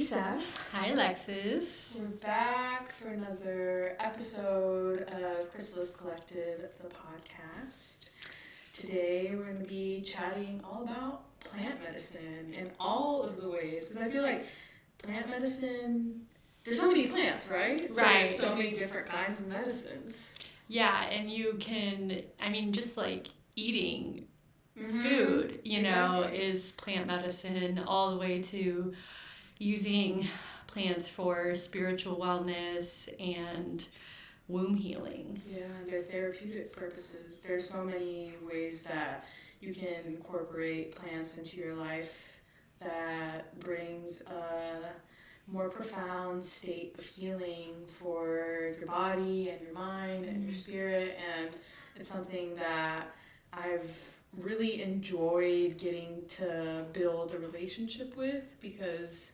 Sav. Hi, Alexis. We're back for another episode of Chrysalis Collective, the podcast. Today we're going to be chatting all about plant medicine in all of the ways, because I feel like plant medicine, there's so many plants, right? So Right. There's so many different kinds of medicines. Yeah, and you can, just like eating food, is plant medicine, all the way to using plants for spiritual wellness and womb healing. Yeah, and their therapeutic purposes. There's so many ways that you can incorporate plants into your life that brings a more profound state of healing for your body and your mind and your spirit. And it's something that I've really enjoyed getting to build a relationship with, because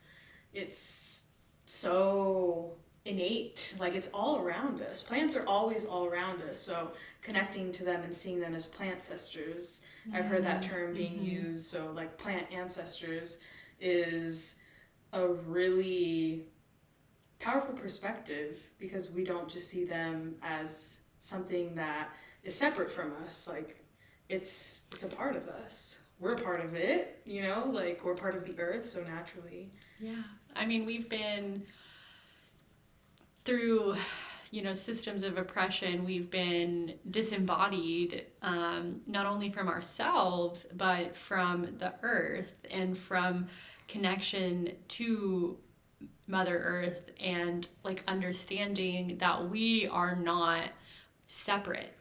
it's so innate, like it's all around us. Plants are always all around us, so connecting to them and seeing them as plant ancestors, I've heard that term being used. So like plant ancestors is a really powerful perspective, because we don't just see them as something that is separate from us. Like it's a part of us, we're a part of it, like we're part of the earth, so naturally. Yeah, we've been through systems of oppression. We've been disembodied, not only from ourselves but from the earth and from connection to Mother Earth, and like understanding that we are not separate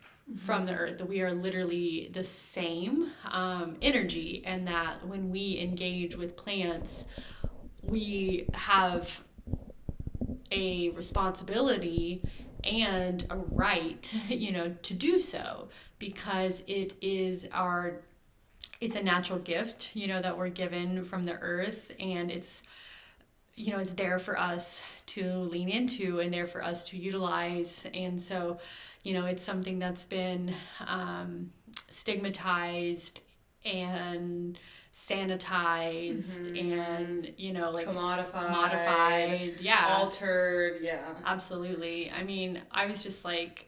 from the earth, that we are literally the same energy, and that when we engage with plants, we have a responsibility and a right, to do so, because it's a natural gift, that we're given from the earth, and it's there for us to lean into and there for us to utilize. And so, it's something that's been stigmatized and sanitized and like commodified, altered. Absolutely. I was just like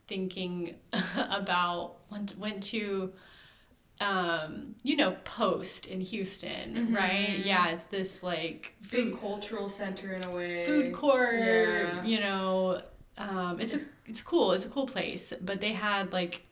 thinking about went to Post in Houston, right? Yeah, it's this like big cultural center in a way, food court. It's cool. It's a cool place, but they had like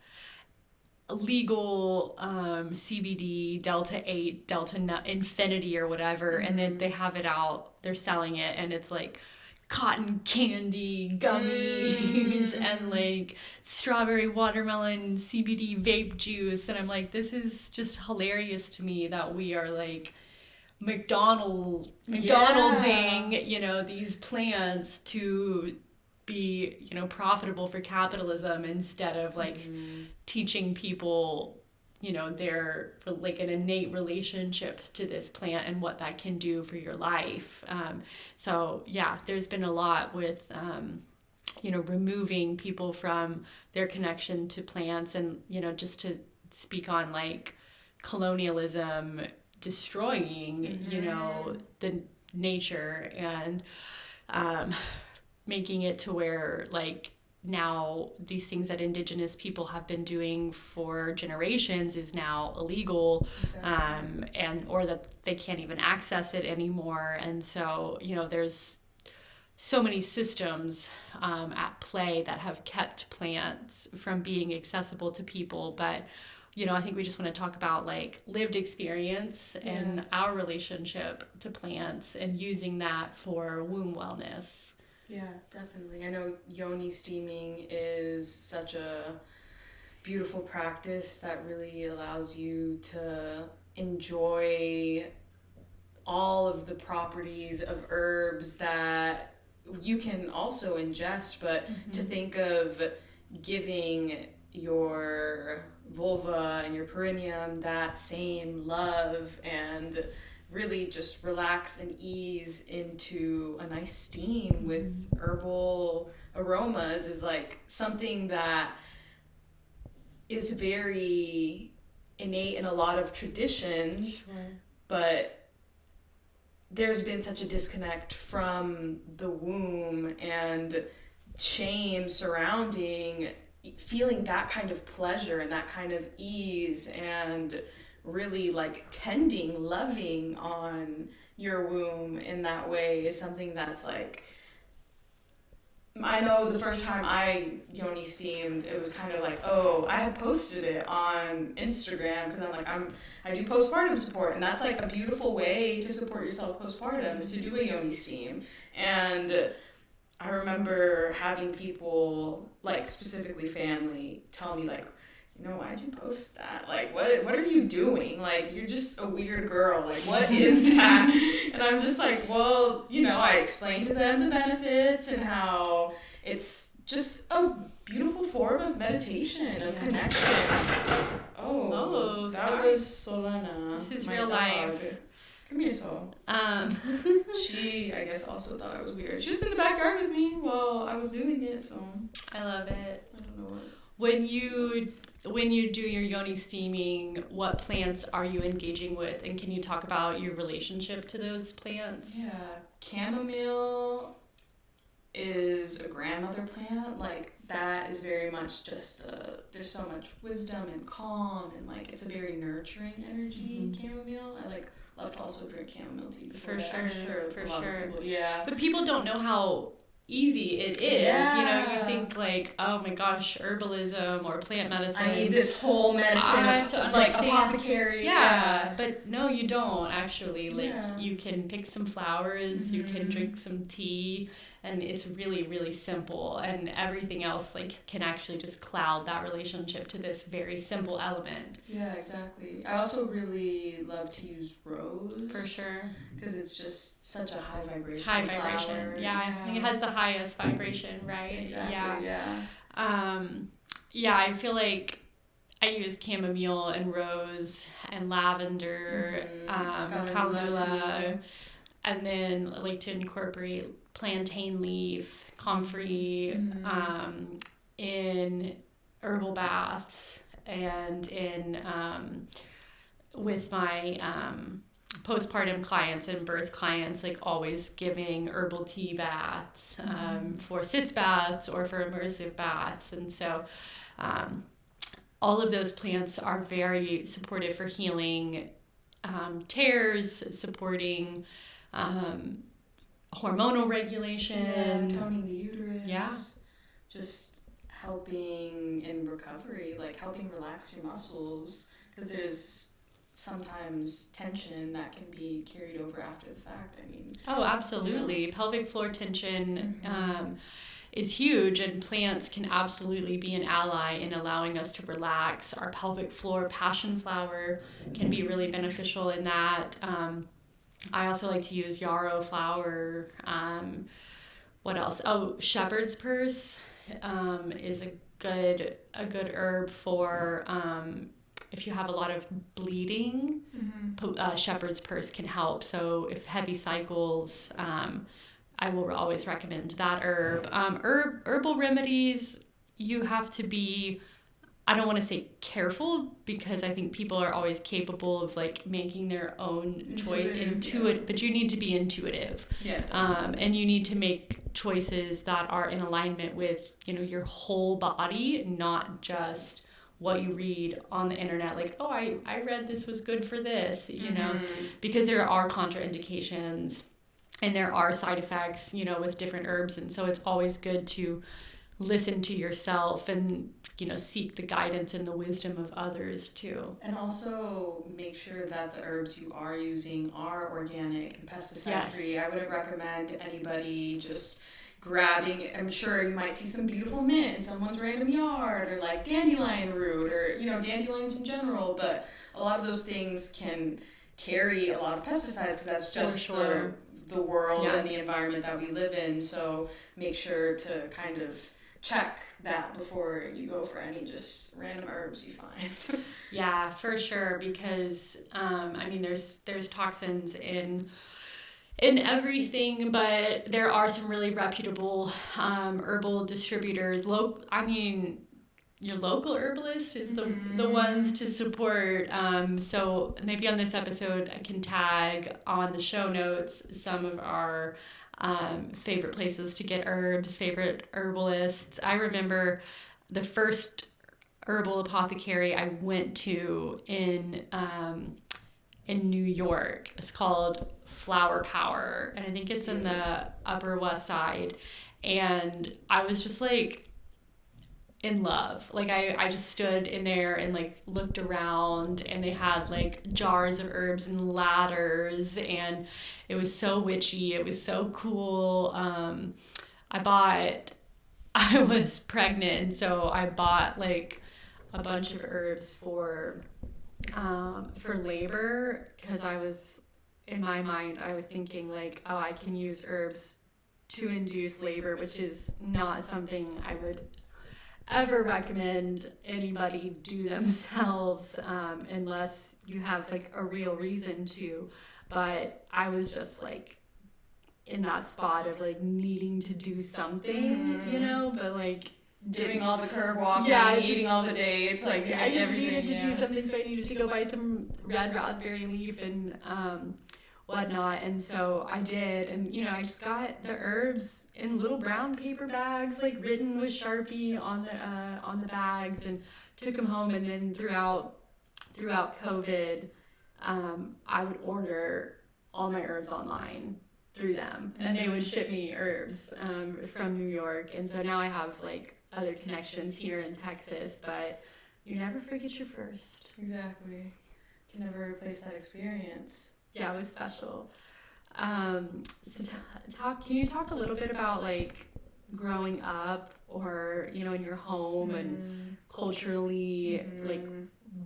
legal CBD, Delta 8, Delta Infinity or whatever, and then they have it out, they're selling it, and it's like cotton candy gummies and like strawberry watermelon CBD vape juice, and I'm like, this is just hilarious to me that we are like McDonald'ing these plants to be profitable for capitalism, instead of like teaching people their like an innate relationship to this plant and what that can do for your life. So yeah, there's been a lot with removing people from their connection to plants, and just to speak on like colonialism destroying the nature, and making it to where like now these things that indigenous people have been doing for generations is now illegal. Exactly. And or that they can't even access it anymore. And so there's so many systems at play that have kept plants from being accessible to people. But I think we just want to talk about like lived experience and our relationship to plants and using that for womb wellness. Yeah, definitely. I know yoni steaming is such a beautiful practice that really allows you to enjoy all of the properties of herbs that you can also ingest, but to think of giving your vulva and your perineum that same love and really just relax and ease into a nice steam with herbal aromas is like something that is very innate in a lot of traditions, but there's been such a disconnect from the womb and shame surrounding feeling that kind of pleasure and that kind of ease, and really like tending, loving on your womb in that way is something that's like, I know the first time I yoni steamed, it was kind of like, oh, I had posted it on Instagram because I'm like, I do postpartum support, and that's like a beautiful way to support yourself postpartum is to do a yoni steam. And I remember having people, like specifically family, tell me like, why'd you post that? Like, what are you doing? Like, you're just a weird girl. Like, what is that? And I'm just like, well, I explained to them the benefits and how it's just a beautiful form of meditation, of connection. Oh, that sorry. was Solana. This is my real dog. life. Come here, Sol. She, I guess, also thought I was weird. She was in the backyard with me while I was doing it, so. I love it. I don't know what. When you do your yoni steaming, what plants are you engaging with? And can you talk about your relationship to those plants? Yeah, chamomile is a grandmother plant. Like, that is very much just, there's so much wisdom and calm, and like, it's a very nurturing energy, chamomile. I like love to also drink chamomile tea before that. I'm sure. People, yeah. But people don't know how easy it is. Yeah. You think like, oh my gosh, herbalism or plant medicine. I need this whole medicine, I have to like understand. apothecary. Yeah, but no, you don't actually. Like, Yeah. you can pick some flowers, you can drink some tea, and it's really, really simple. And everything else like can actually just cloud that relationship to this very simple element. Yeah, exactly. I also really love to use rose. For sure. Because it's just such a high vibration. High vibration. flower. Yeah, I think it has the highest vibration, right? Exactly. Yeah. Yeah, I feel like I use chamomile and rose and lavender, calendula, and then I like to incorporate plantain leaf, comfrey, in herbal baths, and in with my postpartum clients and birth clients, like always giving herbal tea baths for sitz baths or for immersive baths. And so all of those plants are very supportive for healing tears, supporting hormonal regulation, toning the uterus. Yeah. Just helping in recovery, like helping relax your muscles, because there's sometimes tension that can be carried over after the fact. I mean. Oh, absolutely. Pelvic floor tension is huge, and plants can absolutely be an ally in allowing us to relax our pelvic floor. Passion flower can be really beneficial in that. I also like to use yarrow flower. What else? Oh, shepherd's purse is a good herb for if you have a lot of bleeding. Shepherd's purse can help. So if heavy cycles, I will always recommend that herb. Herbal remedies, you have to be, I don't want to say careful, because I think people are always capable of like making their own choice, but you need to be intuitive. And you need to make choices that are in alignment with, your whole body, not just what you read on the internet, like, oh, I read this was good for this, because there are contraindications and there are side effects, with different herbs. And so it's always good to listen to yourself and, seek the guidance and the wisdom of others too. And also make sure that the herbs you are using are organic and pesticide-free. I wouldn't recommend anybody just grabbing, I'm sure you might see some beautiful mint in someone's random yard, or like dandelion root, or dandelions in general, but a lot of those things can carry a lot of pesticides, because that's just the world and the environment that we live in. So make sure to kind of check that before you go for any just random herbs you find. Yeah, for sure, because there's toxins in everything, but there are some really reputable herbal distributors. your local herbalist is the ones to support. So maybe on this episode, I can tag on the show notes some of our favorite places to get herbs, favorite herbalists. I remember the first herbal apothecary I went to in New York. It's called Flower Power, and I think it's in the Upper West Side. And I was just like in love. Like I just stood in there and like looked around, and they had like jars of herbs and ladders, and it was so witchy. It was so cool. I was pregnant, and so I bought like a bunch of herbs for labor, because I was, in my mind, I was thinking like, oh, I can use herbs to induce labor, which is not something I would ever recommend anybody do themselves, unless you have like a real reason to. But I was just like in that spot of like needing to do something, but like doing all the curb walking, eating all the dates, like I just everything. Needed to do something, so I needed to go buy some red raspberry leaf and whatnot, and so I did, and I just got the herbs in little brown paper bags, like written with Sharpie on the bags, and took them home. And then throughout COVID, I would order all my herbs online through them, and they would ship me herbs from New York. And so now I have like other connections here in Texas, but you never forget your first. Exactly. You can never replace that experience. Yeah, it was special. So can you talk a little bit about like growing up, or in your home, and culturally, like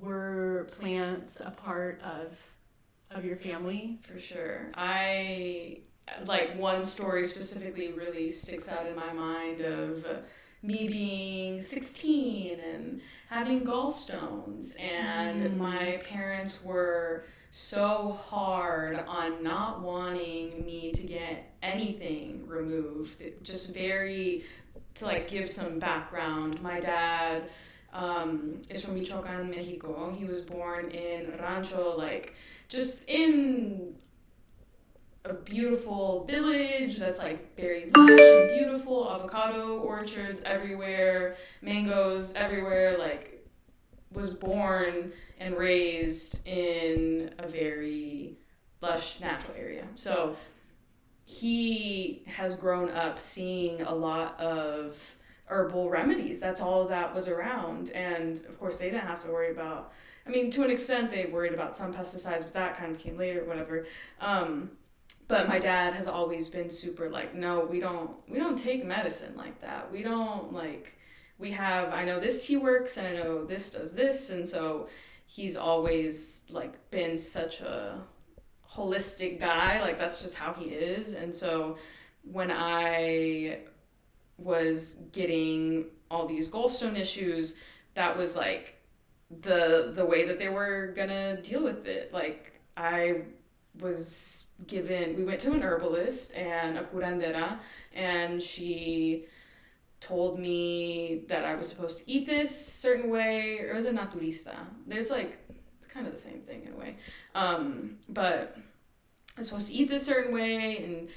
were plants a part of your family? For sure. I like one story specifically really sticks out in my mind of me being 16 and having gallstones, and my parents were so hard on not wanting me to get anything removed. Just very, to like give some background, my dad is from Michoacan, Mexico. He was born in Rancho, like just in a beautiful village that's like very lush and beautiful, avocado orchards everywhere, mangoes everywhere, like was born and raised in a very lush natural area. So he has grown up seeing a lot of herbal remedies. That's all that was around. And of course they didn't have to worry about, to an extent they worried about some pesticides, but that kind of came later, whatever. But my dad has always been super like, no, we don't take medicine like that. We don't I know this tea works, and I know this does this. And so he's always like been such a holistic guy. Like that's just how he is. And so when I was getting all these gallstone issues, that was like the way that they were gonna deal with it. Like I was we went to an herbalist and a curandera, and she told me that I was supposed to eat this certain way, or it was a naturista. There's like, it's kind of the same thing in a way. But I was supposed to eat this certain way and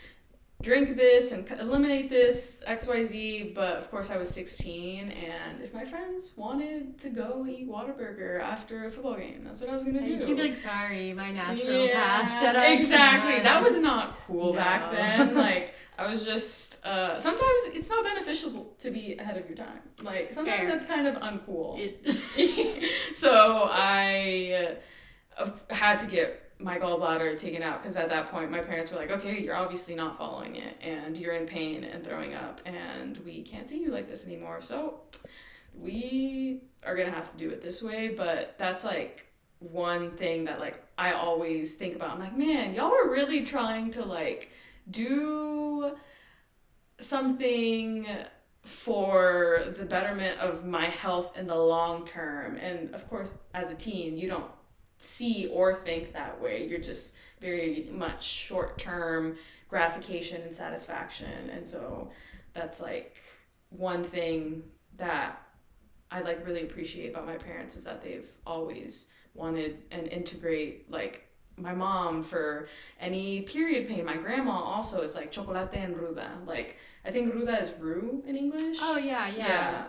drink this and eliminate this XYZ, but of course I was 16, and if my friends wanted to go eat Whataburger after a football game, that's what I was gonna do. You keep like, sorry, my natural path set up. Exactly. That was not cool back then. Like I was just sometimes it's not beneficial to be ahead of your time. Like sometimes that's kind of uncool. So I had to get my gallbladder taken out, because at that point my parents were like, okay, you're obviously not following it, and you're in pain and throwing up, and we can't see you like this anymore, so we are gonna have to do it this way. But that's like one thing that like I always think about. I'm like, man, y'all were really trying to like do something for the betterment of my health in the long term. And of course as a teen you don't see or think that way. You're just very much short-term gratification and satisfaction. And so that's like one thing that I like really appreciate about my parents is that they've always wanted and integrate like my mom for any period pain. My grandma also is like chocolate and ruda. Like I think ruda is rue in English. Oh yeah. Yeah.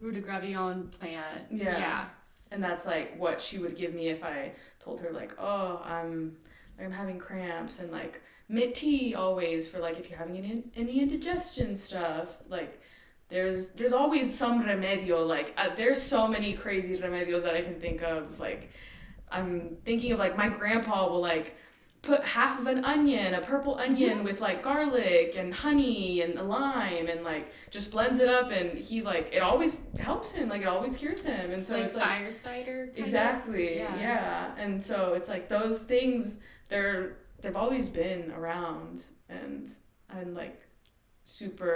Rue de gravillon plant. Yeah. And that's like what she would give me if I told her like, oh, I'm having cramps, and like mint tea always for like if you're having any indigestion stuff. Like there's always some remedio. Like there's so many crazy remedios that I can think of. Like I'm thinking of like my grandpa will like put half of an onion, a purple onion with like garlic and honey and a lime, and like just blends it up, and he like it always helps him, like it always cures him. And so like it's like fire cider exactly. Yeah. And so it's like those things they've always been around, and I'm like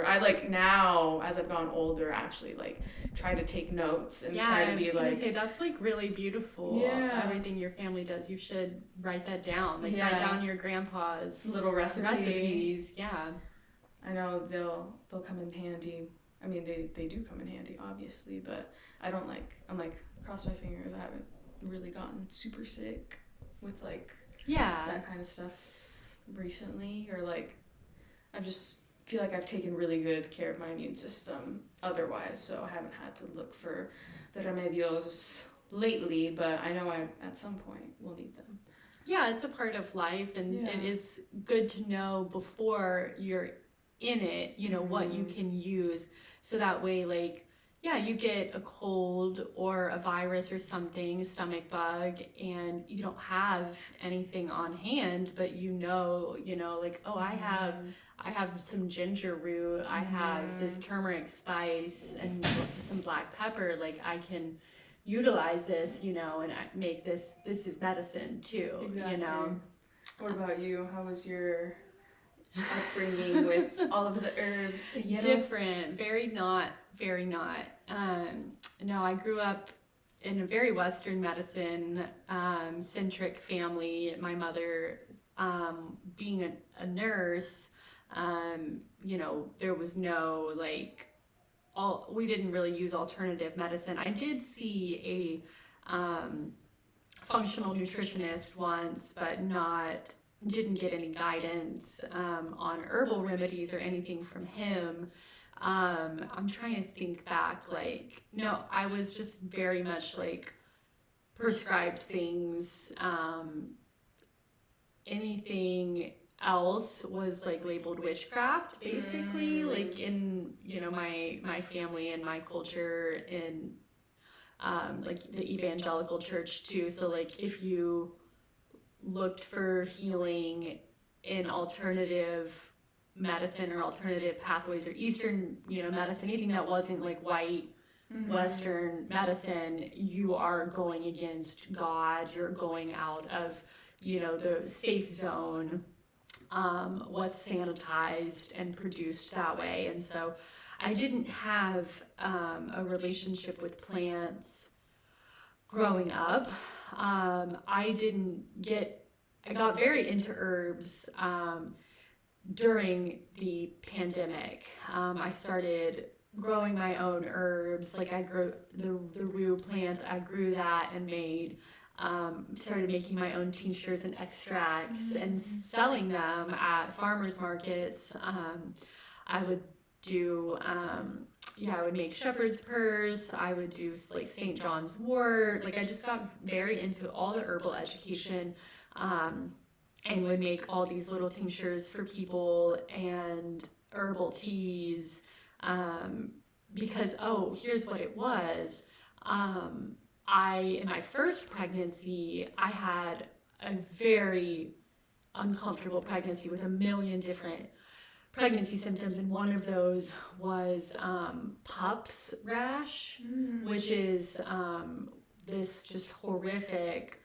I like now as I've gotten older actually like try to take notes and try to be like say that's like really beautiful. Everything your family does, you should write that down, like write down your grandpa's little recipes. Yeah, I know they'll come in handy. I mean they do come in handy obviously, but I'm like cross my fingers I haven't really gotten super sick with like that kind of stuff recently, or like I just feel like I've taken really good care of my immune system otherwise, so I haven't had to look for the remedios lately, but I know I at some point will need them. Yeah, it's a part of life, and it is good to know before you're in it, you know, what you can use, so that way like you get a cold or a virus or something, stomach bug, and you don't have anything on hand, but you know, like, oh, I have some ginger root, I have this turmeric spice and some black pepper, like I can utilize this, you know, and I make this is medicine too. Exactly. You know. What about you? How was your upbringing with all of the herbs? The different, very not. No, I grew up in a very Western medicine centric family. My mother being a nurse, you know, there was no like we didn't really use alternative medicine. I did see a functional nutritionist once, but didn't get any guidance on herbal remedies or anything from him. I'm trying to think back, like, no, I was just very much like prescribed things. Anything else was like labeled witchcraft, basically, like in, you know, my family and my culture, in like the evangelical church too. So like if you looked for healing in alternative medicine or alternative pathways or Eastern, you know, medicine, anything that wasn't like white Western medicine, you are going against God. You're going out of, you know, the safe zone, what's sanitized and produced that way. And so I didn't have a relationship with plants growing up. I got very into herbs during the pandemic. I started growing my own herbs. Like I grew the rue plant, I grew that and started making my own tinctures and extracts and selling them at farmers markets. I would do, I would make shepherd's purse. I would do like St. John's wort. Like I just got very into all the herbal education, and would make all these little tinctures for people and herbal teas, because, here's what it was. In my first pregnancy, I had a very uncomfortable pregnancy with a million different pregnancy symptoms, and one of those was PUPS rash, which is this just horrific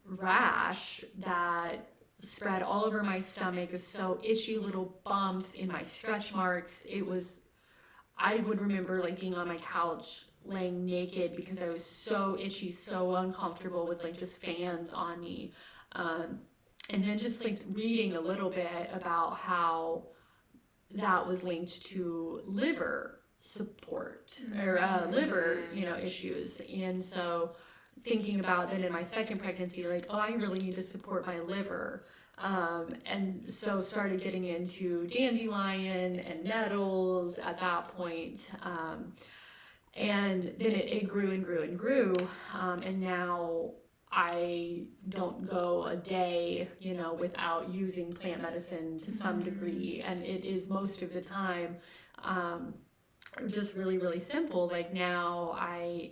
rash that spread all over my stomach. It was so itchy, little bumps in my stretch marks. I would remember like being on my couch laying naked because I was so itchy, so uncomfortable with like just fans on me. And then just like reading a little bit about how that was linked to liver support or liver, issues. And so thinking about that in my second pregnancy, like, oh, I really need to support my liver. And so started getting into dandelion and nettles at that point. And then it grew and grew and grew. And now I don't go a day, without using plant medicine to some degree. And it is most of the time just really, really simple. Like now I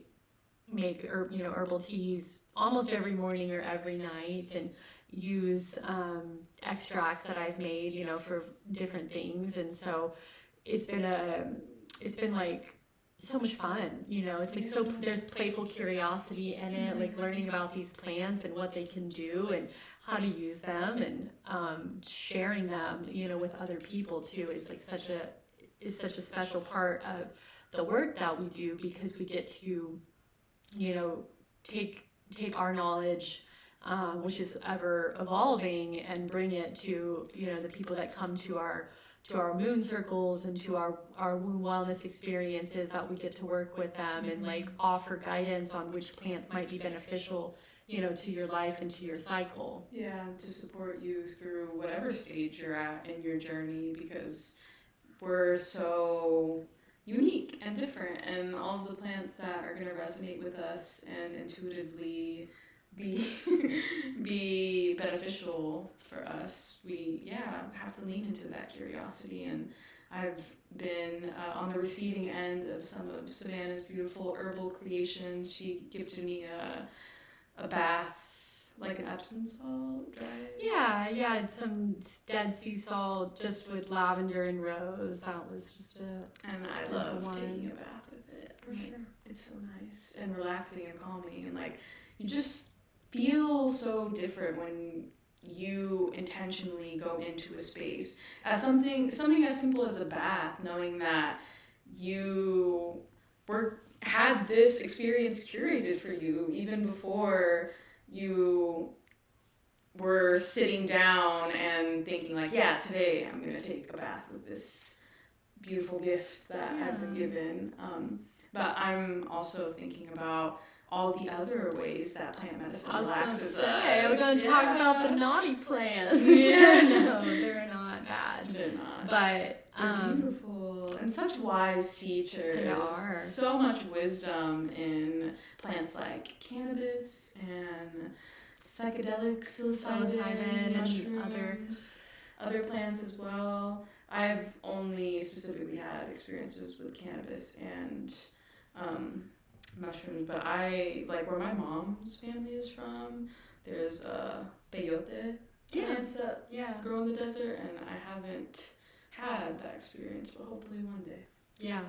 make herbal teas almost every morning or every night, and use extracts that I've made, for different things. And so it's been like so much fun, it's like, so there's playful curiosity in it, like learning about these plants and what they can do and how to use them, and sharing them, with other people too, is like such a special part of the work that we do, because we get to, take our knowledge, which is ever evolving, and bring it to, the people that come to our moon circles and to our womb wellness experiences, that we get to work with them and like offer guidance on which plants might be beneficial, to your life and to your cycle. Yeah, to support you through whatever stage you're at in your journey, because we're so unique and different, and all of the plants that are going to resonate with us and intuitively be beneficial for us, we have to lean into that curiosity. And I've been on the receiving end of some of Savannah's beautiful herbal creations. She gifted me a bath, like an Epsom salt dry. Yeah, some Dead Sea salt just with lavender and rose. That was just and I love taking a bath with it. For sure. It's so nice and relaxing and calming, and like you just feel so different when you intentionally go into a space as something as simple as a bath, knowing that you had this experience curated for you even before you were sitting down and thinking like, today I'm going to take a bath with this beautiful gift that I've been given. But I'm also thinking about all the other ways that plant medicine relaxes us. I was going to talk about the naughty plants. No, they're not bad. They're not. But they're beautiful and such wise teachers. They are. So much wisdom in plants like cannabis and psychedelic psilocybin mushrooms, other plants as well. I've only specifically had experiences with cannabis and mushrooms, but I like where my mom's family is from. There's peyote plants that grow in the desert, and I haven't had that experience, but hopefully one day. Yeah,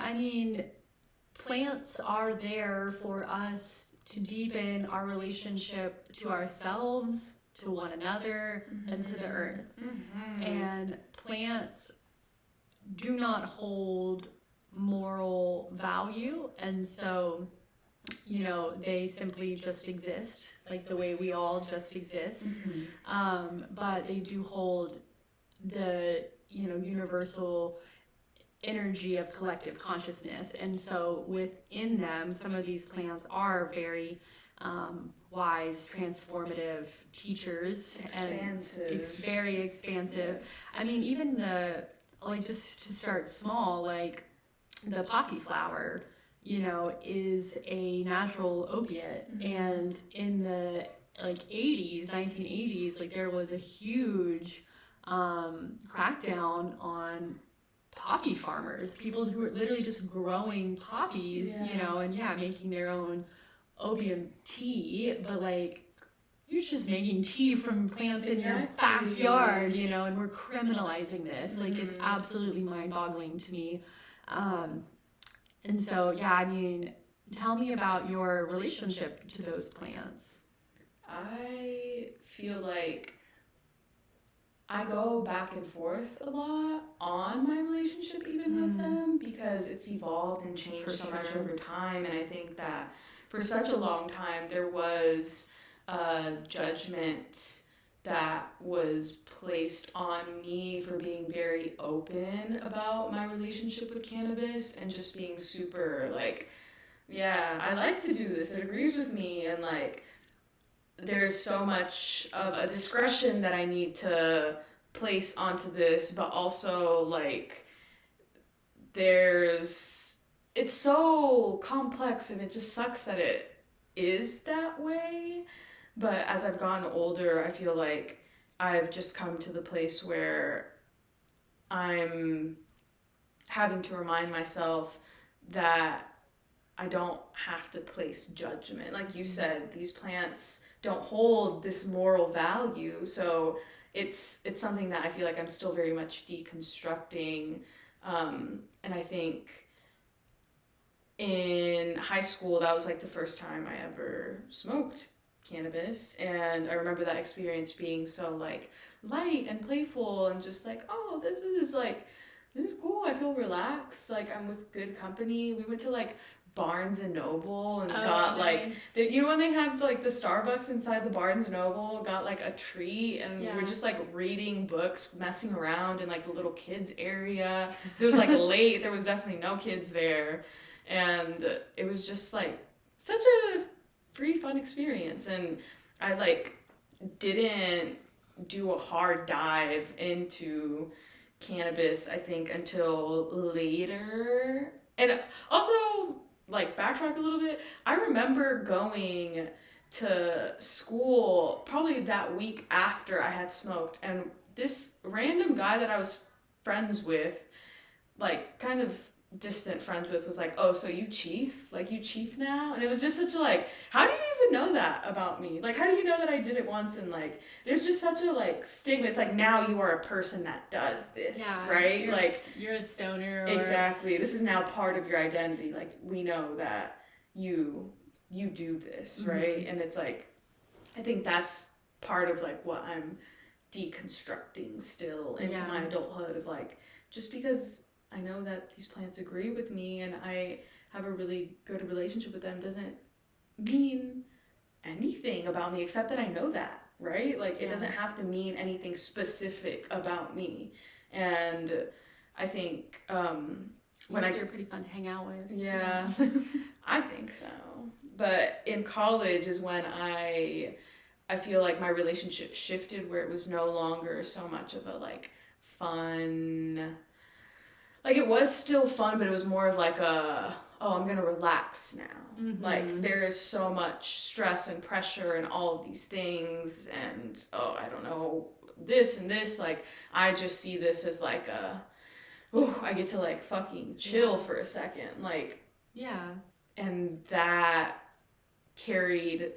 I mean, plants are there for us to deepen our relationship to ourselves, to one another, and to the earth. And plants do not hold moral value, and so they simply just exist, like the way we all just exist. But they do hold the universal energy of collective consciousness, and so within them, some of these plants are very wise, transformative teachers. Expansive. And it's very expansive. I mean, even just to start small, like the poppy flower, is a natural opiate. And in the 1980s, like there was a huge crackdown on poppy farmers, people who were literally just growing poppies, and making their own opium tea, but like you're just making tea from plants in your backyard, and we're criminalizing this. Like it's absolutely mind-boggling to me. And so, I mean, tell me about your relationship to those plants. I feel like I go back and forth a lot on my relationship even with them, because it's evolved and changed so much over time. And I think that for such a long time there was a judgment that was placed on me for being very open about my relationship with cannabis and just being super like, yeah, I like to do this, it agrees with me, and like there's so much of a discretion that I need to place onto this, but also like it's so complex and it just sucks that it is that way. But as I've gotten older, I feel like I've just come to the place where I'm having to remind myself that I don't have to place judgment. Like you said, these plants don't hold this moral value. So it's something that I feel like I'm still very much deconstructing. And I think in high school, that was like the first time I ever smoked cannabis. And I remember that experience being so like light and playful and just like, oh, this is cool. I feel relaxed. Like I'm with good company. We went to like Barnes and Noble and got nice. like you know when they have like the Starbucks inside the Barnes and Noble, got like a treat, and we're just like reading books, messing around in like the little kids area. So it was like late, there was definitely no kids there, and it was just like such a free fun experience. And I like didn't do a hard dive into cannabis, I think, until later. And also, like, backtrack a little bit, I remember going to school probably that week after I had smoked, and this random guy that I was friends with, like, kind of distant friends with, was like, oh, so you chief? Like, you chief now? And it was just such a, like, how do you even know that about me? Like, how do you know that I did it once? And, like, there's just such a, like, stigma. It's like, now you are a person that does this, right? You're a stoner. Exactly. This is now part of your identity. Like, we know that you do this, right? And it's like, I think that's part of, like, what I'm deconstructing still into my adulthood, of, like, just because I know that these plants agree with me and I have a really good relationship with them doesn't mean anything about me, except that I know that, right? Like, it doesn't have to mean anything specific about me. And I think you're pretty fun to hang out with. Yeah, I think so. But in college is when I feel like my relationship shifted, where it was no longer so much of a like fun, like it was still fun, but it was more of like oh, I'm gonna relax now. Like there is so much stress and pressure and all of these things, and oh, I don't know, this and this, like I just see this as like I get to like fucking chill for a second, like and that carried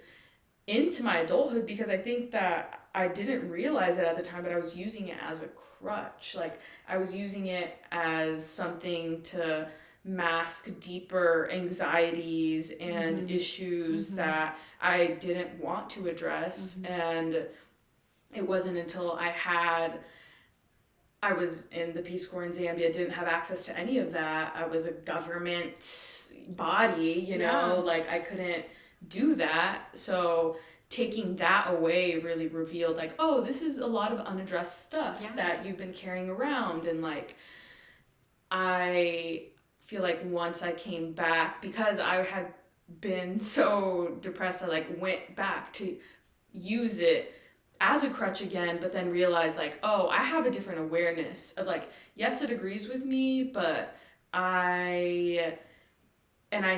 into my adulthood, because I think that I didn't realize it at the time, but I was using it as a crutch. Like I was using it as something to mask deeper anxieties and issues that I didn't want to address. And it wasn't until I was in the Peace Corps in Zambia, didn't have access to any of that. I was a government body, you know, like I couldn't do that. So taking that away really revealed like, oh, this is a lot of unaddressed stuff that you've been carrying around. And like, I feel like once I came back, because I had been so depressed, I like went back to use it as a crutch again, but then realized like, oh, I have a different awareness of like, yes, it agrees with me, but I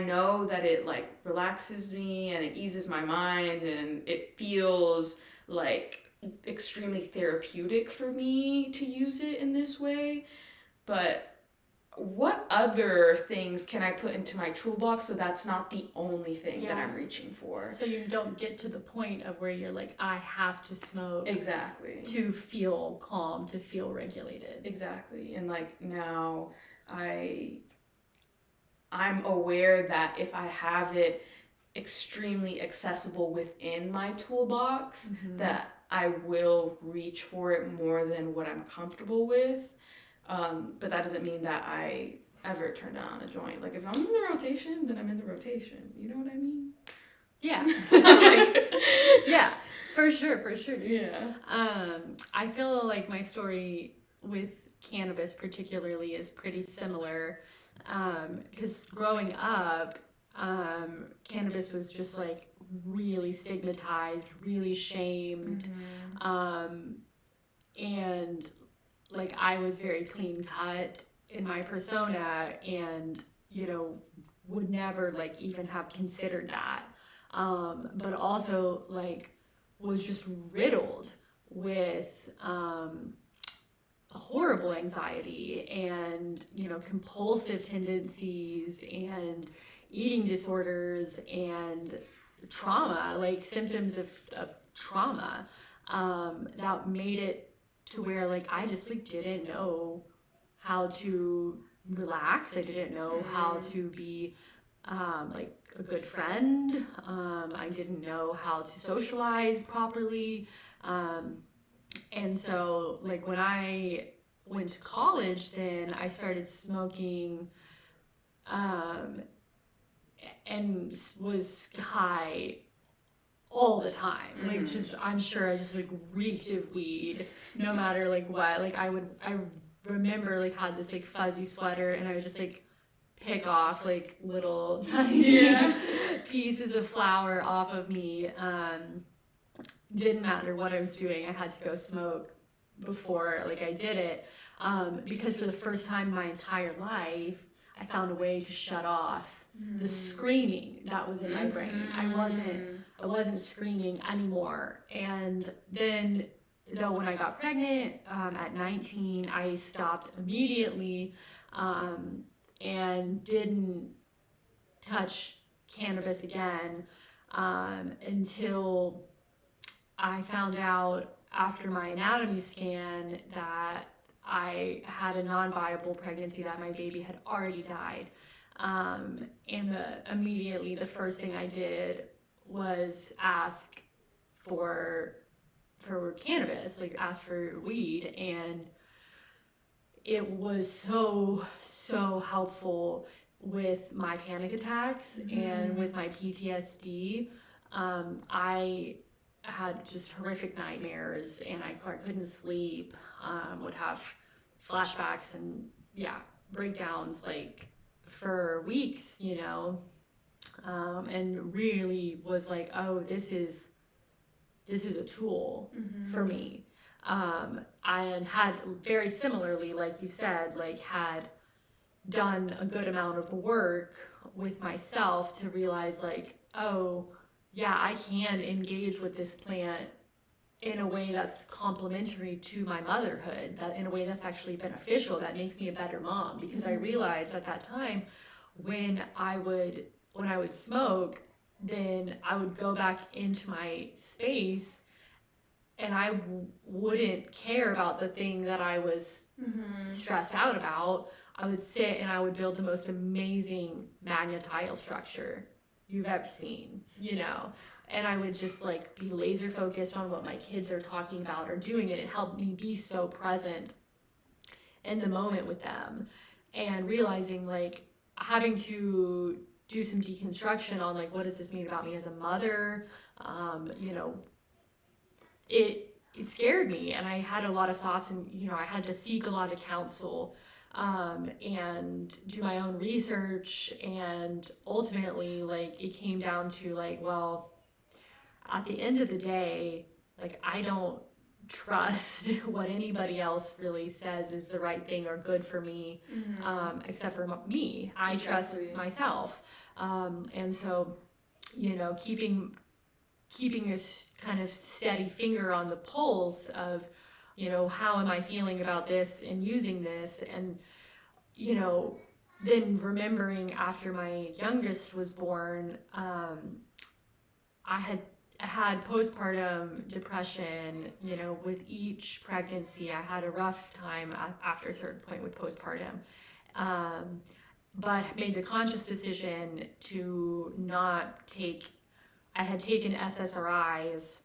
know that it like relaxes me and it eases my mind and it feels like extremely therapeutic for me to use it in this way. But what other things can I put into my toolbox so that's not the only thing that I'm reaching for? So you don't get to the point of where you're like, I have to smoke. Exactly. To feel calm, to feel regulated. Exactly. And like now I'm aware that if I have it extremely accessible within my toolbox, that I will reach for it more than what I'm comfortable with. But that doesn't mean that I ever turn down a joint. Like if I'm in the rotation, then I'm in the rotation. You know what I mean? Yeah. Like, yeah. For sure, for sure. Yeah. I feel like my story with cannabis particularly is pretty similar, because growing up, cannabis was just like really stigmatized, really shamed, and like I was very clean cut in my persona, and would never like even have considered that, but also like was just riddled with horrible anxiety and compulsive tendencies and eating disorders and trauma, like symptoms of trauma, that made it to where like I just like didn't know how to relax. I didn't know how to be like a good friend. I didn't know how to socialize properly. And so like when I went to college, then I started smoking, and was high all the time. Like just I'm sure I just like reeked of weed no matter like what. Like I remember like had this like fuzzy sweater, and I would just like pick off like little tiny pieces of flower off of me. Didn't matter what I was doing, I had to go smoke before like I did it, because for the first time in my entire life I found a way to shut off the screaming that was in my brain. I wasn't screaming anymore. And then though when I got pregnant, at 19, I stopped immediately, and didn't touch cannabis again, until I found out after my anatomy scan that I had a non-viable pregnancy, that my baby had already died. And immediately the first thing I did was ask for cannabis, like ask for weed, and it was so helpful with my panic attacks and with my PTSD. I had just horrific nightmares, and I couldn't sleep, would have flashbacks and breakdowns like for weeks, and really was like, oh, this is a tool for me. I had very similarly, like you said, like had done a good amount of work with myself to realize like, oh yeah, I can engage with this plant in a way that's complementary to my motherhood, that in a way that's actually beneficial, that makes me a better mom. Because I realized at that time when I would smoke, then I would go back into my space and I wouldn't care about the thing that I was stressed out about. I would sit and I would build the most amazing magnet tile structure you've ever seen, and I would just like be laser focused on what my kids are talking about or doing, and it helped me be so present in the moment with them, and realizing like having to do some deconstruction on like, what does this mean about me as a mother? It scared me, and I had a lot of thoughts, and I had to seek a lot of counsel, and do my own research, and ultimately like it came down to like, well, at the end of the day, like I don't trust what anybody else really says is the right thing or good for me, except for me. I trust myself, and so keeping a kind of steady finger on the pulse of how am I feeling about this and using this, and then remembering after my youngest was born, I had postpartum depression. With each pregnancy I had a rough time after a certain point with postpartum, but made the conscious decision to not take. I had taken SSRIs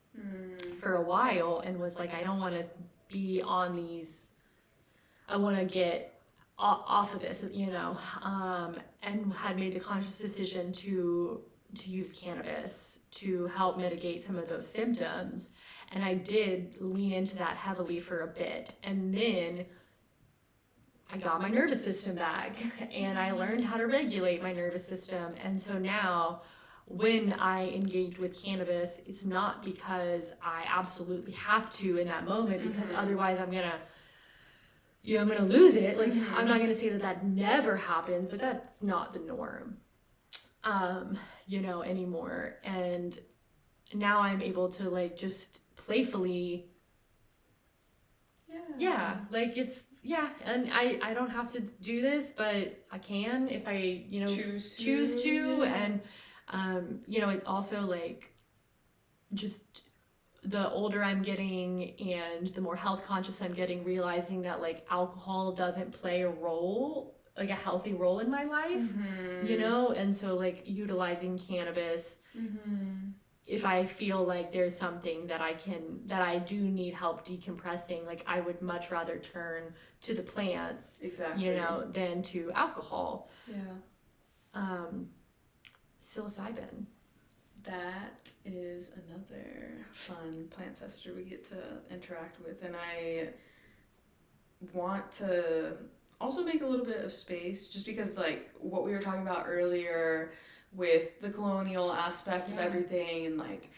for a while and was like, I don't want to be on these. I want to get off of this, and had made the conscious decision to to use cannabis to help mitigate some of those symptoms. And I did lean into that heavily for a bit. And then I got my nervous system back and I learned how to regulate my nervous system. And so now when I engage with cannabis, it's not because I absolutely have to in that moment, because otherwise I'm gonna lose it. Like, I'm not gonna say that that never happens, but that's not the norm, anymore. And now I'm able to like just playfully, like it's, and I don't have to do this, but I can if I, choose to. And, it also like just the older I'm getting and the more health conscious I'm getting, realizing that like alcohol doesn't play a role, like a healthy role in my life, and so like utilizing cannabis, if I feel like there's something that I do need help decompressing, like I would much rather turn to the plants, than to alcohol. Psilocybin. That is another fun plant ancestor we get to interact with, and I want to also make a little bit of space, just because like what we were talking about earlier with the colonial aspect of everything, and like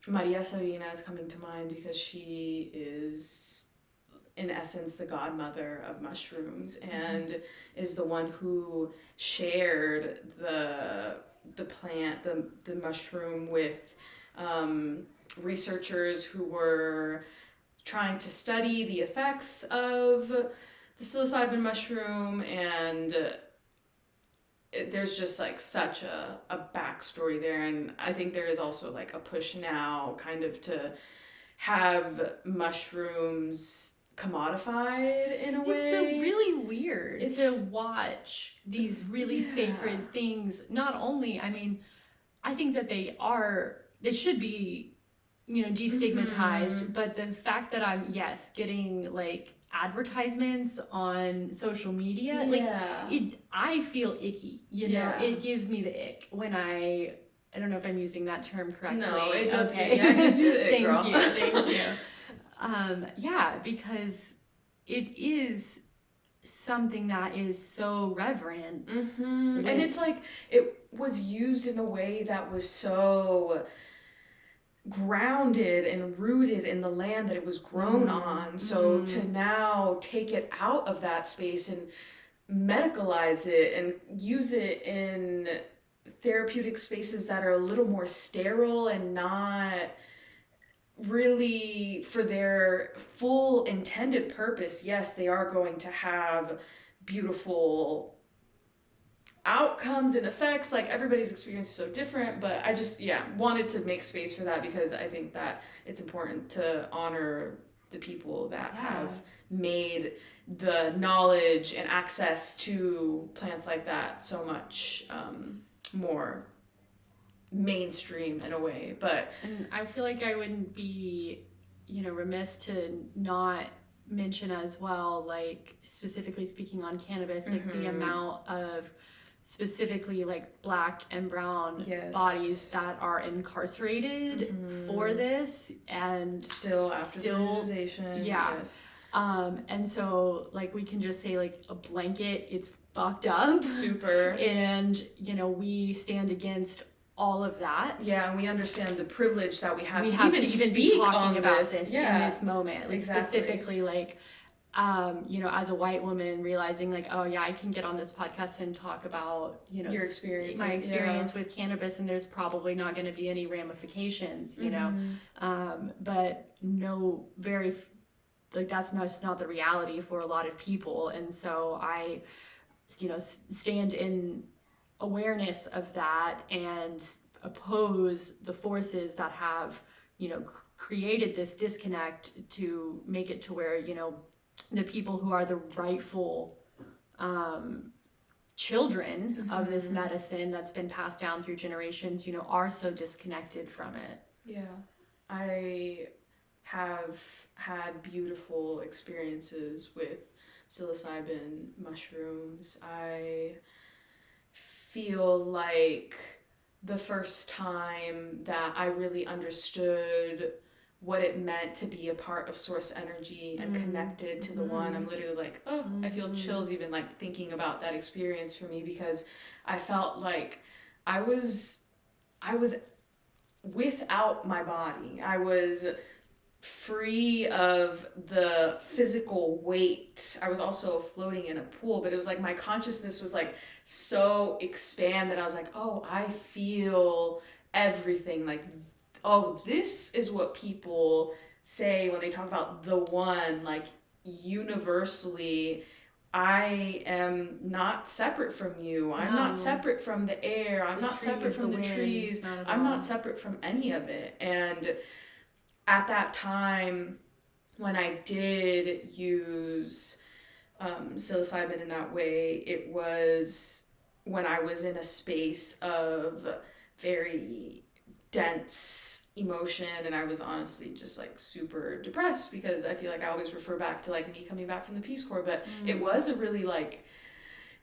Maria Sabina is coming to mind because she is in essence the godmother of mushrooms, and is the one who shared the plant, the mushroom, with researchers who were trying to study the effects of the psilocybin mushroom. And there's just like such a backstory there, and I think there is also like a push now kind of to have mushrooms commodified in a way. It's so really weird to watch these really sacred things. Not only, I mean, I think that they should be, destigmatized, but the fact that I'm, getting like advertisements on social media, I feel icky, it gives me the ick when I don't know if I'm using that term correctly. No, it does. Okay. It gives you the ick, girl. Thank you. Because it is something that is so reverent. And it's like, it was used in a way that was so grounded and rooted in the land that it was grown on. So to now take it out of that space and medicalize it and use it in therapeutic spaces that are a little more sterile and not really for their full intended purpose. Yes, they are going to have beautiful outcomes and effects, like everybody's experience is so different, but I just wanted to make space for that, because I think that it's important to honor the people that have made the knowledge and access to plants like that so much more mainstream in a way. And I feel like I wouldn't be remiss to not mention as well, like specifically speaking on cannabis, like the amount of specifically like Black and brown bodies that are incarcerated for this, and still after legalization. And so like we can just say like a blanket, it's fucked up, super, and we stand against all of that. And we understand the privilege that we have to even speak be talking about this in this moment, like specifically like as a white woman, realizing like, I can get on this podcast and talk about your experience, my experience with cannabis, and there's probably not going to be any ramifications, but that's just not the reality for a lot of people. And so I stand in awareness of that and oppose the forces that have created this disconnect to make it to where the people who are the rightful children of this medicine that's been passed down through generations are so disconnected from it. I have had beautiful experiences with psilocybin mushrooms. I feel like the first time that I really understood what it meant to be a part of source energy and connected to the one. I'm literally like, oh, I feel chills even like thinking about that experience for me, because I felt like I was without my body. I was free of the physical weight. I was also floating in a pool, but it was like my consciousness was like so expanded. I was like, oh, I feel everything. Like, oh, this is what people say when they talk about the one, like universally. I am not separate from you. I'm not separate from the air. I'm not separate from the trees. I'm not separate from any of it. And at that time, when I did use psilocybin in that way, it was when I was in a space of very dense emotion, and I was honestly just like super depressed, because I feel like I always refer back to like me coming back from the Peace Corps, but it was a really like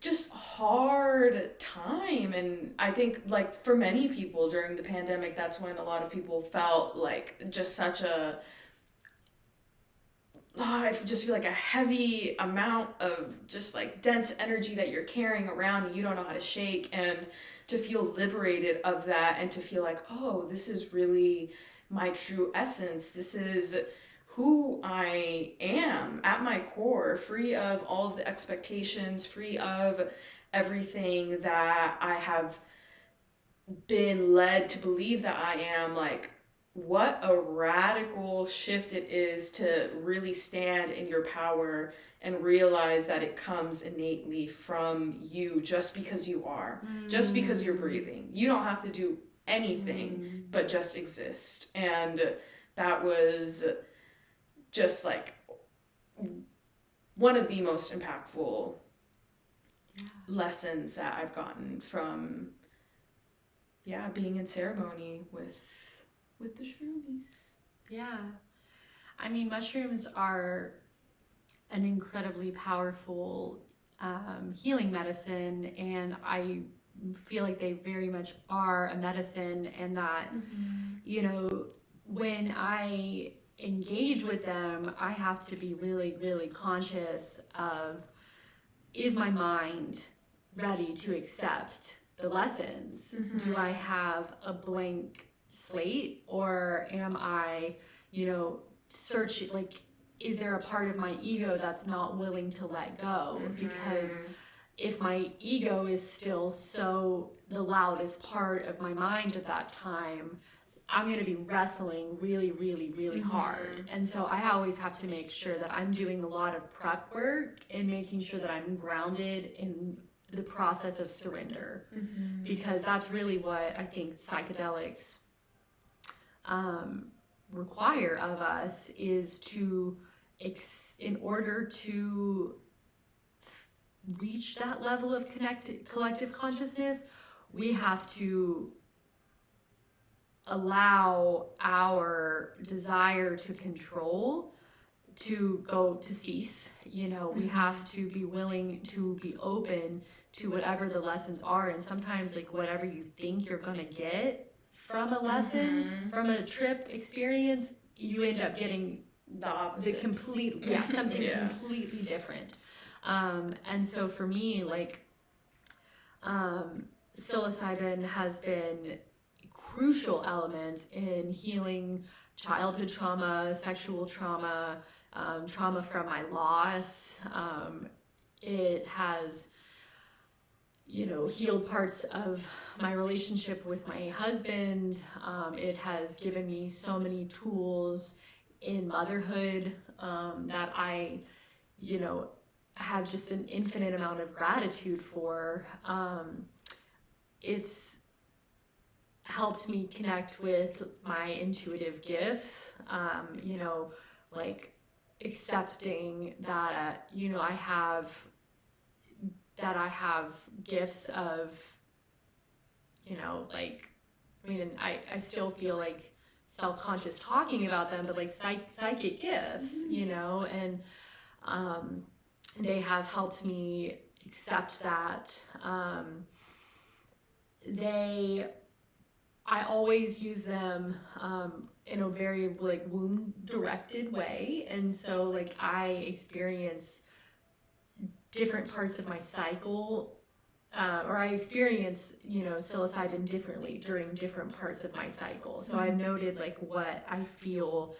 just hard time. And I think like for many people during the pandemic, that's when a lot of people felt like just such a I just feel like a heavy amount of just like dense energy that you're carrying around and you don't know how to shake, and to feel liberated of that and to feel like, oh, this is really my true essence. This is who I am at my core, free of all of the expectations, free of everything that I have been led to believe that I am. Like, what a radical shift it is to really stand in your power and realize that it comes innately from you, just because you are, just because you're breathing. You don't have to do anything but just exist. And that was just like one of the most impactful lessons that I've gotten from being in ceremony with the shroomies. Yeah. I mean, mushrooms are an incredibly powerful healing medicine, and I feel like they very much are a medicine, and that, you know, when I engage with them, I have to be really, really conscious of, is my mind ready to accept the lessons? Do I have a blank slate, or am I, searching, like, is there a part of my ego that's not willing to let go? Because if my ego is still so the loudest part of my mind at that time, I'm going to be wrestling really, really, really hard. And so I always have to make sure that I'm doing a lot of prep work and making sure that I'm grounded in the process of surrender. Because that's really what I think psychedelics require of us, is to, in order to reach that level of collective consciousness, we have to allow our desire to control to cease. We have to be willing to be open to whatever the lessons are. And sometimes, like, whatever you think you're going to get from a lesson, from a trip experience, you end up getting the opposite. Something completely different. And so for me, like, psilocybin has been crucial element in healing childhood trauma, sexual trauma, trauma from my loss. It has, healed parts of my relationship with my husband. It has given me so many tools in motherhood that I, have just an infinite amount of gratitude for. It's helped me connect with my intuitive gifts, like accepting that, I have gifts of, like, I still feel like self-conscious talking about them, but like psychic gifts, and they have helped me accept that. I always use them in a very like womb directed way, and so like I experience different parts of my cycle, or I experience psilocybin differently during different parts of my cycle. So I've noted like what I feel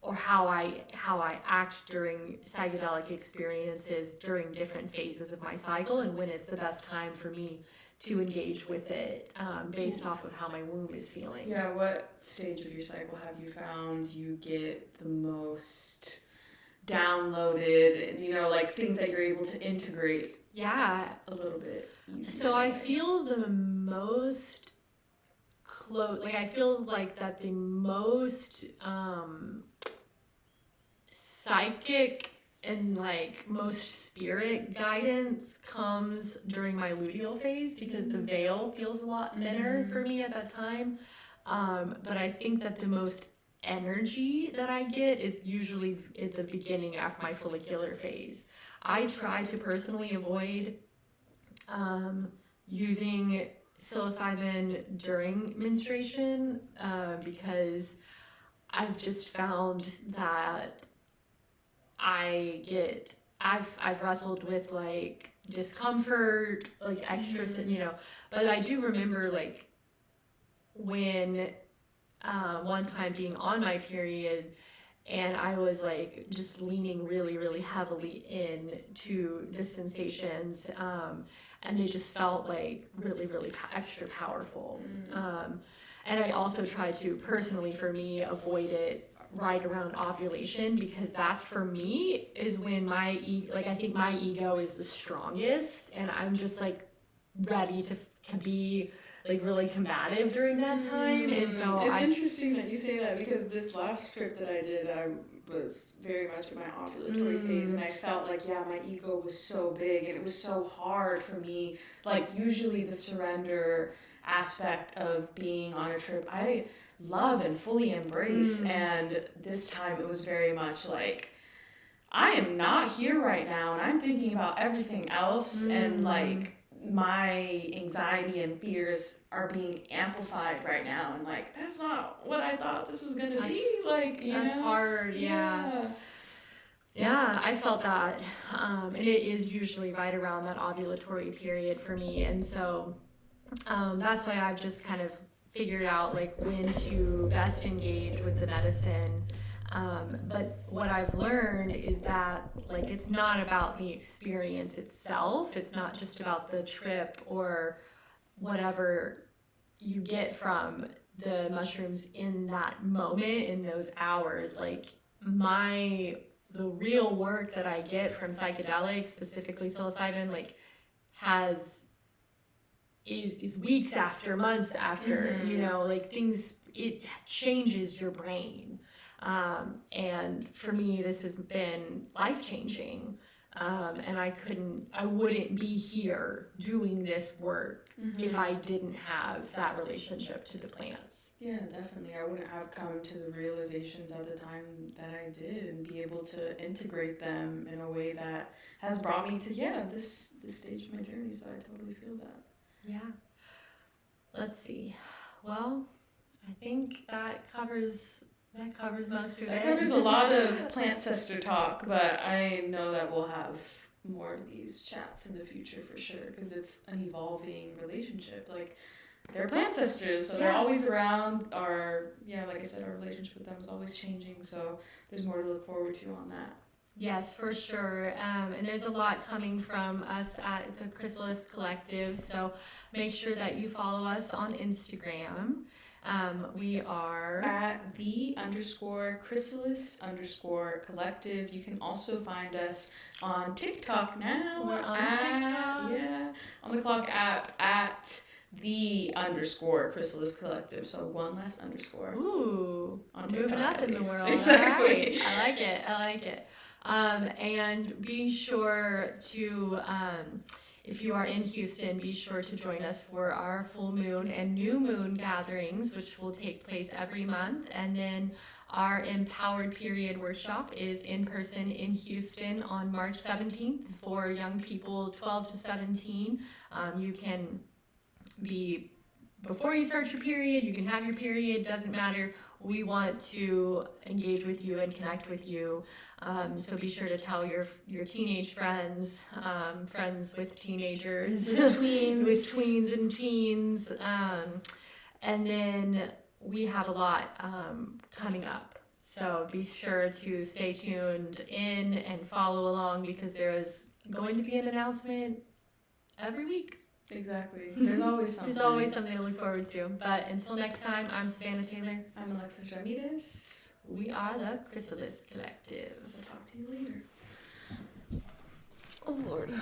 or how I act during psychedelic experiences during different phases of my cycle, and when it's the best time for me to engage with it, based off of how my womb is feeling. Yeah, what stage of your cycle have you found you get the most downloaded, and like things that you're able to integrate? Yeah, a little bit easier. So I feel the most close, like I feel like that the most psychic and like most spirit guidance comes during my luteal phase, because the veil feels a lot thinner for me at that time. But I think that the most energy that I get is usually at the beginning after my follicular phase. I try to personally avoid using psilocybin during menstruation, because I've just found that I've wrestled with like discomfort, like extra, but I do remember like when one time being on my period, and I was like just leaning really, really heavily into the sensations, and they just felt like really, really extra powerful. And I also try to personally, for me, avoid it right around ovulation, because that for me is when I think my ego is the strongest, and I'm just like ready to be like really combative during that time. And so it's interesting that you say that, because this last trip that I did, I was very much in my ovulatory phase, and I felt like my ego was so big, and it was so hard for me. Like usually the surrender aspect of being on a trip I love and fully embrace, and this time it was very much like I am not here right now, and I'm thinking about everything else, and like my anxiety and fears are being amplified right now, and like that's not what I thought this was gonna be. Like that's hard. Yeah, I felt that, and it is usually right around that ovulatory period for me, and so that's why I've just kind of figured out like when to best engage with the medicine. But what I've learned is that like it's not about the experience itself. It's not just about the trip or whatever you get from the mushrooms in that moment, in those hours. Like the real work that I get from psychedelics, specifically psilocybin, like is weeks after, months after, like things, it changes your brain. And for me, this has been life-changing. And I wouldn't be here doing this work if I didn't have that relationship to the plants. Yeah, definitely. I wouldn't have come to the realizations at the time that I did, and be able to integrate them in a way that has brought me to this stage of my journey. So I totally feel that. Yeah. Let's see. Well, I think that covers most of it. That covers a lot of plant sister talk, but I know that we'll have more of these chats in the future for sure, because it's an evolving relationship. Like they're plant sisters, so they're always around. Like I said, our relationship with them is always changing. So there's more to look forward to on that. Yes, for sure. And there's a lot coming from us at the Chrysalis Collective, so make sure that you follow us on Instagram. We are at _Chrysalis_Collective. You can also find us on TikTok now. We're on TikTok. Yeah, on the Clock app at _Chrysalis Collective. So one less underscore. Ooh, on TikTok, moving up in the world. Exactly. All right. I like it. And be sure to, if you are in Houston, be sure to join us for our full moon and new moon gatherings, which will take place every month. And then our Empowered Period workshop is in person in Houston on March 17th for young people 12 to 17. You can be before you start your period, you can have your period, doesn't matter. We want to engage with you and connect with you. So be sure to tell your teenage friends, friends with teenagers, Tweens. with tweens and teens. And then we have a lot coming up. So be sure to stay tuned in and follow along, because there is going to be an announcement every week. Exactly. There's always something. There's always something to look forward to. But until next time, I'm Savannah Taylor. I'm Alexis Ramirez. We are the Chrysalis Collective. We'll talk to you later. Oh, Lord.